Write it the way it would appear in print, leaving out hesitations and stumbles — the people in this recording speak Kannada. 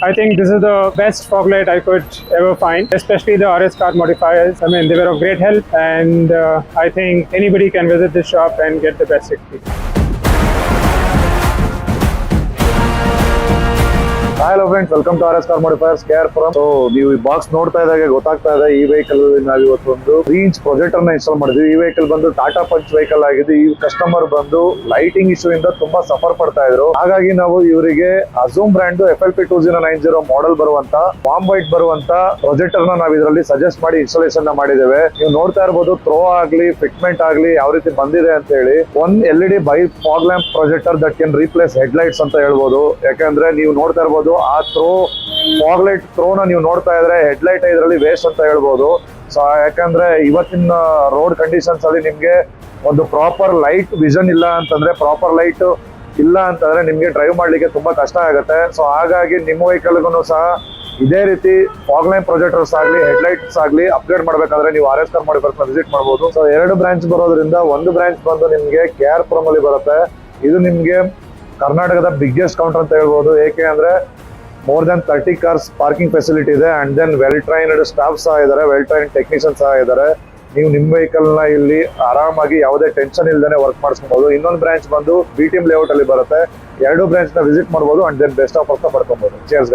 I think this is the best fog light I could ever find, especially the RS car modifiers. I mean, they were of great help, and I think anybody can visit this shop and get the best experience. Hello friends, welcome to RS car modifiers KR-Puram. So ನೀವು ಈ ಬಾಕ್ಸ್ ನೋಡ್ತಾ ಇದ್ದಾಗೆ ಗೊತ್ತಾಗ್ತಾ ಇದೆ, ಈ ವೆಹಿಕಲ್ ನಾವು ಇವತ್ತು ಒಂದು 3 ಇಂಚ್ ಪ್ರೊಜೆಕ್ಟರ್ ನ ಇನ್ಸ್ಟಾಲ್ ಮಾಡಿದ್ವಿ. ಈ ವೆಹಿಕಲ್ ಬಂದು ಟಾಟಾ ಪಂಚ್ ವೆಹಿಕಲ್ ಆಗಿದೆ. ಈ ಕಸ್ಟಮರ್ ಬಂದು ಲೈಟಿಂಗ್ ಇಶ್ಯೂ ಇಂದ ತುಂಬಾ ಸಫರ್ ಪಡ್ತಾ ಇದ್ರು. ಹಾಗಾಗಿ ನಾವು ಇವರಿಗೆ ಅಜೂಮ್ ಬ್ರ್ಯಾಂಡ್ FLP 2090 ಮಾಡೆಲ್ ಬರುವಂತ ವಾಮ್ ವೈಟ್ ಬರುವಂತ ಪ್ರೊಜೆಕ್ಟರ್ ನ ನಾವು ಇದರಲ್ಲಿ ಸಜೆಸ್ಟ್ ಮಾಡಿ ಇನ್ಸ್ಟಾಲೇಷನ್ ಮಾಡಿದ್ದೇವೆ. ನೀವು ನೋಡ್ತಾ ಇರಬಹುದು, ಥ್ರೋ ಆಗ್ಲಿ ಫಿಟ್ಮೆಂಟ್ ಆಗ್ಲಿ ಯಾವ ರೀತಿ ಬಂದಿದೆ ಅಂತ ಹೇಳಿ. One LED by fog lamp projector that can replace head lights ಅಂತ ಹೇಳ್ಬೋದು. ಯಾಕಂದ್ರೆ ನೀವು ನೋಡ್ತಾ ಇರಬಹುದು, ಆ ಫಾಗ್ ಲೈಟ್ ಥ್ರೋನ ನೀವು ನೋಡ್ತಾ ಇದ್ರೆ ಹೆಡ್ ಲೈಟ್ ಇದರಲ್ಲಿ ವೇಸ್ಟ್ ಅಂತ ಹೇಳ್ಬೋದು. ಸೊ ಯಾಕಂದ್ರೆ ಇವತ್ತಿನ ರೋಡ್ ಕಂಡೀಷನ್ಸ್ ಅಲ್ಲಿ ನಿಮ್ಗೆ ಒಂದು ಪ್ರಾಪರ್ ಲೈಟ್ ವಿಷನ್ ಇಲ್ಲ ಅಂತಂದ್ರೆ, ಪ್ರಾಪರ್ ಲೈಟ್ ಇಲ್ಲ ಅಂತಂದ್ರೆ ನಿಮ್ಗೆ ಡ್ರೈವ್ ಮಾಡ್ಲಿಕ್ಕೆ ತುಂಬಾ ಕಷ್ಟ ಆಗುತ್ತೆ. ಸೊ ಹಾಗಾಗಿ ನಿಮ್ಮ ವೆಹಿಕಲ್ಗೂ ಸಹ ಇದೇ ರೀತಿ ಫಾಗ್ ಲೈನ್ ಪ್ರೊಜೆಕ್ಟರ್ಸ್ ಆಗಲಿ ಹೆಡ್ ಲೈಟ್ಸ್ ಆಗಲಿ ಅಪ್ಗ್ರೇಡ್ ಮಾಡ್ಬೇಕಾದ್ರೆ ನೀವು RS ಕಾರ್ ಮಾಡಿಫೈಯರ್ಸ್ ವಿಸಿಟ್ ಮಾಡಬಹುದು. ಸೊ 2 ಬ್ರಾಂಚ್ ಬರೋದ್ರಿಂದ ಒಂದು ಬ್ರಾಂಚ್ ಬಂದು ನಿಮ್ಗೆ KR-Puram ಅಲ್ಲಿ ಬರುತ್ತೆ. ಇದು ನಿಮ್ಗೆ ಕರ್ನಾಟಕದ ಬಿಗ್ಗೆಸ್ಟ್ ಕೌಂಟರ್ ಅಂತ ಹೇಳ್ಬೋದು. ಏಕೆ ಅಂದ್ರೆ more than 30 cars parking facility ಇದೆ, and then well trained staff ಸಹ ಇದ್ದಾರೆ, ವೆಲ್ ಟ್ರೈನ್ಡ್ ಟೆಕ್ನಿಷಿಯನ್ ಸಹ ಇದ್ದಾರೆ. ನೀವು ನಿಮ್ಮ ವೆಹಿಕಲ್ ನ ಇಲ್ಲಿ ಆರಾಮಾಗಿ ಯಾವುದೇ ಟೆನ್ಷನ್ ಇಲ್ದೇನೆ ವರ್ಕ್ ಮಾಡಿಸ್ಕೊಬಹುದು. ಇನ್ನೊಂದು ಬ್ರಾಂಚ್ ಬಂದು BTM ಲೇಔಟ್ ಅಲ್ಲಿ ಬರುತ್ತೆ. 2 ಬ್ರಾಂಚ್ ನ ವಿಸಿಟ್ ಮಾಡಬಹುದು, ಅಂಡ್ ದೆನ್ ಬೆಸ್ಟ್ ಆಫರ್ಸ್ ಪಡ್ಕೊಬಹುದು. Cheers guys.